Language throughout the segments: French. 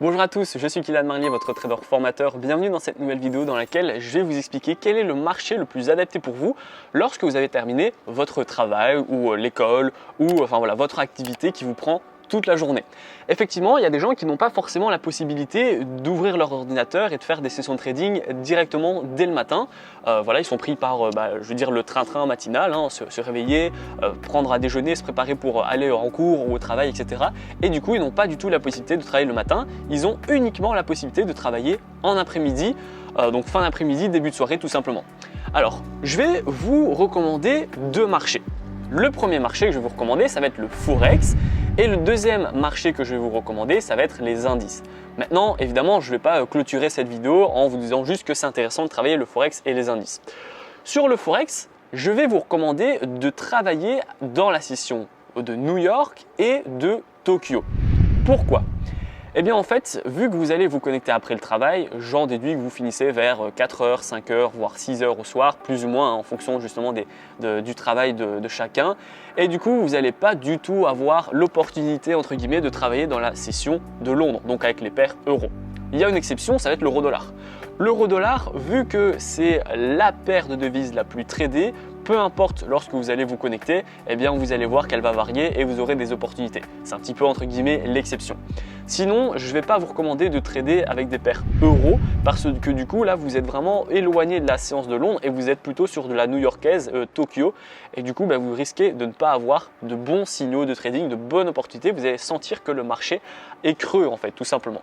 Bonjour à tous, je suis Kylian Marlier, votre trader formateur. Bienvenue dans cette nouvelle vidéo dans laquelle je vais vous expliquer quel est le marché le plus adapté pour vous lorsque vous avez terminé votre travail ou l'école ou votre activité qui vous prend toute la journée. Effectivement, il y a des gens qui n'ont pas forcément la possibilité d'ouvrir leur ordinateur et de faire des sessions de trading directement dès le matin. Ils sont pris par le train-train matinal, se réveiller, prendre à déjeuner, se préparer pour aller en cours ou au travail, etc. Et du coup, ils n'ont pas du tout la possibilité de travailler le matin. Ils ont uniquement la possibilité de travailler en après-midi, donc fin d'après-midi, début de soirée tout simplement. Alors, je vais vous recommander deux marchés. Le premier marché que je vais vous recommander, ça va être le Forex. Et le deuxième marché que je vais vous recommander, ça va être les indices. Maintenant, évidemment, je ne vais pas clôturer cette vidéo en vous disant juste que c'est intéressant de travailler le Forex et les indices. Sur le Forex, je vais vous recommander de travailler dans la session de New York et de Tokyo. Pourquoi ? Eh bien en fait, vu que vous allez vous connecter après le travail, j'en déduis que vous finissez vers 4h, 5h, voire 6h au soir, plus ou moins en fonction justement du travail de chacun. Et du coup, vous n'allez pas du tout avoir l'opportunité entre guillemets de travailler dans la session de Londres, donc avec les paires euros. Il y a une exception, ça va être l'euro-dollar. L'euro-dollar, vu que c'est la paire de devises la plus tradée, peu importe lorsque vous allez vous connecter, eh bien vous allez voir qu'elle va varier et vous aurez des opportunités. C'est un petit peu entre guillemets l'exception. Sinon, je ne vais pas vous recommander de trader avec des paires euros parce que du coup là vous êtes vraiment éloigné de la séance de Londres et vous êtes plutôt sur de la new-yorkaise Tokyo et du coup vous risquez de ne pas avoir de bons signaux de trading, de bonnes opportunités. Vous allez sentir que le marché est creux en fait tout simplement.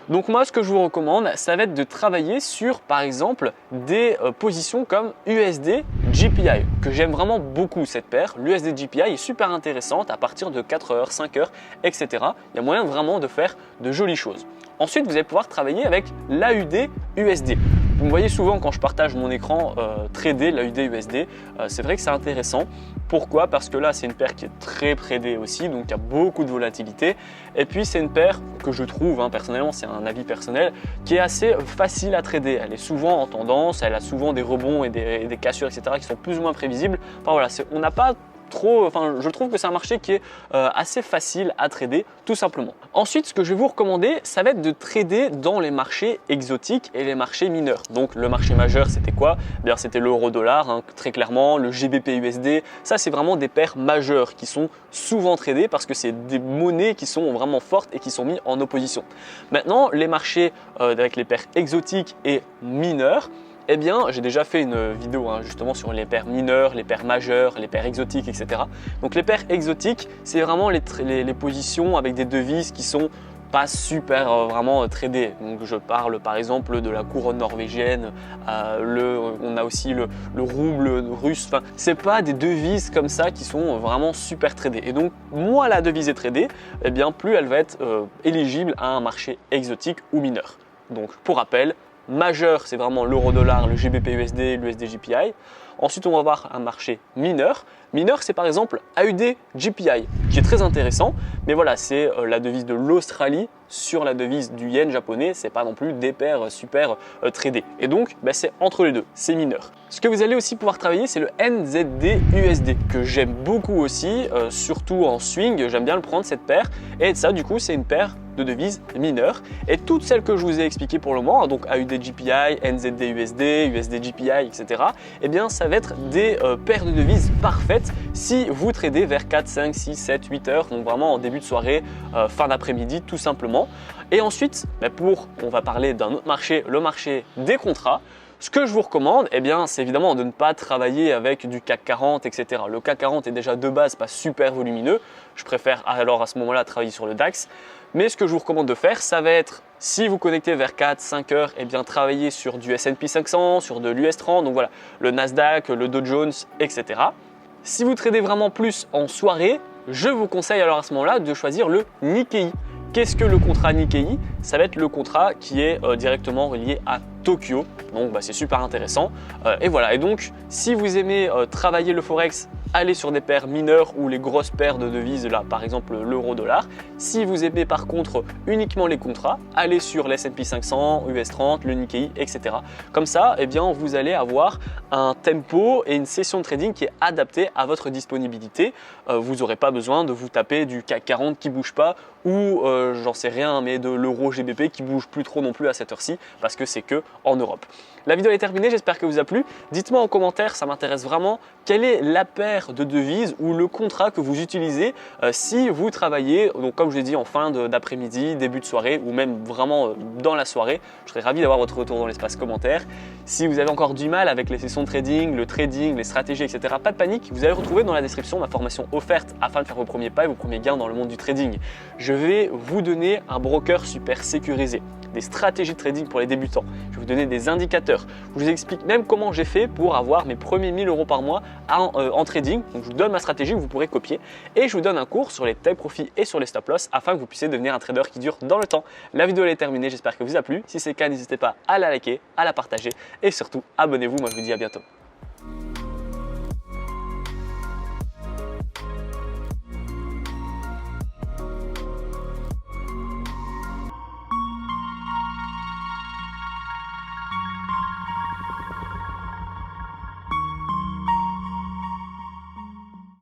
Donc moi, ce que je vous recommande, ça va être de travailler sur, par exemple, des positions comme USD GPI, que j'aime vraiment beaucoup cette paire. L'USD GPI est super intéressante à partir de 4h, 5h, etc. Il y a moyen vraiment de faire de jolies choses. Ensuite, vous allez pouvoir travailler avec l'AUD USD. Vous me voyez souvent quand je partage mon écran trader l'AUD USD. C'est vrai que c'est intéressant. Pourquoi ? Parce que là, c'est une paire qui est très tradée aussi, donc il y a beaucoup de volatilité. Et puis, c'est une paire que je trouve, personnellement, c'est un avis personnel, qui est assez facile à trader. Elle est souvent en tendance, elle a souvent des rebonds et des cassures, etc. qui sont plus ou moins prévisibles. On n'a pas je trouve que c'est un marché qui est assez facile à trader tout simplement. Ensuite, ce que je vais vous recommander, ça va être de trader dans les marchés exotiques et les marchés mineurs. Donc le marché majeur, c'était quoi ? Bien, c'était l'euro-dollar, très clairement, le GBP-USD. Ça, c'est vraiment des paires majeures qui sont souvent tradées parce que c'est des monnaies qui sont vraiment fortes et qui sont mises en opposition. Maintenant, les marchés avec les paires exotiques et mineures, eh bien, j'ai déjà fait une vidéo justement sur les paires mineures, les paires majeures, les paires exotiques, etc. Donc les paires exotiques, c'est vraiment les positions avec des devises qui sont pas super vraiment tradées. Donc je parle par exemple de la couronne norvégienne, on a aussi le rouble russe. Enfin, c'est pas des devises comme ça qui sont vraiment super tradées. Et donc moins la devise est tradée, eh bien plus elle va être éligible à un marché exotique ou mineur. Donc pour rappel, majeur, c'est vraiment l'euro-dollar, le GBP-USD, l'USD-GPI. Ensuite, on va voir un marché mineur. Mineur, c'est par exemple AUD-GPI, qui est très intéressant. Mais voilà, c'est la devise de l'Australie sur la devise du yen japonais. C'est pas non plus des paires super tradées. Et donc, c'est entre les deux, c'est mineur. Ce que vous allez aussi pouvoir travailler, c'est le NZD-USD, que j'aime beaucoup aussi, surtout en swing. J'aime bien le prendre, cette paire. Et ça, du coup, c'est une paire de devises mineures. Et toutes celles que je vous ai expliquées pour le moment, donc AUD-GPI, NZD-USD, USD-GPI, etc., eh bien, ça va être des paires de devises parfaites si vous tradez vers 4, 5, 6, 7, 8 heures, donc vraiment en début de soirée, fin d'après-midi, tout simplement. Et ensuite, on va parler d'un autre marché, le marché des contrats. Ce que je vous recommande, c'est évidemment de ne pas travailler avec du CAC 40, etc. Le CAC 40 est déjà de base pas super volumineux. Je préfère alors à ce moment-là travailler sur le DAX. Mais ce que je vous recommande de faire, ça va être, si vous connectez vers 4-5 heures, travailler sur du S&P 500, sur de l'US 30, donc voilà, le Nasdaq, le Dow Jones, etc. Si vous tradez vraiment plus en soirée, je vous conseille alors à ce moment-là de choisir le Nikkei. Qu'est-ce que le contrat Nikkei ? Ça va être le contrat qui est directement relié à Tokyo. Donc c'est super intéressant. Et voilà. Et donc si vous aimez travailler le Forex allez sur des paires mineures ou les grosses paires de devises, là par exemple l'euro-dollar. Si vous aimez par contre uniquement les contrats, allez sur l'S&P 500, US 30, le Nikkei, etc. Comme ça, eh bien, vous allez avoir un tempo et une session de trading qui est adaptée à votre disponibilité. Vous n'aurez pas besoin de vous taper du CAC 40 qui ne bouge pas ou j'en sais rien, mais de l'euro GBP qui bouge plus trop non plus à cette heure-ci parce que c'est que en Europe. La vidéo est terminée, j'espère que vous a plu. Dites-moi en commentaire, ça m'intéresse vraiment, quelle est la paire de devises ou le contrat que vous utilisez si vous travaillez, donc comme je l'ai dit, en fin d'après-midi, début de soirée ou même vraiment dans la soirée. Je serais ravi d'avoir votre retour dans l'espace commentaire. Si vous avez encore du mal avec les sessions de trading, le trading, les stratégies, etc., pas de panique, vous allez retrouver dans la description ma formation offerte afin de faire vos premiers pas et vos premiers gains dans le monde du trading. Je vais vous donner un broker super sécurisé, des stratégies de trading pour les débutants. Je vais vous donner des indicateurs. Je vous explique même comment j'ai fait pour avoir mes premiers 1000 € par mois en trading. Donc je vous donne ma stratégie que vous pourrez copier et je vous donne un cours sur les take profit et sur les stop loss afin que vous puissiez devenir un trader qui dure dans le temps. La vidéo est terminée, j'espère que vous a plu. Si c'est le cas, n'hésitez pas à la liker, à la partager et surtout abonnez-vous. Moi je vous dis à bientôt.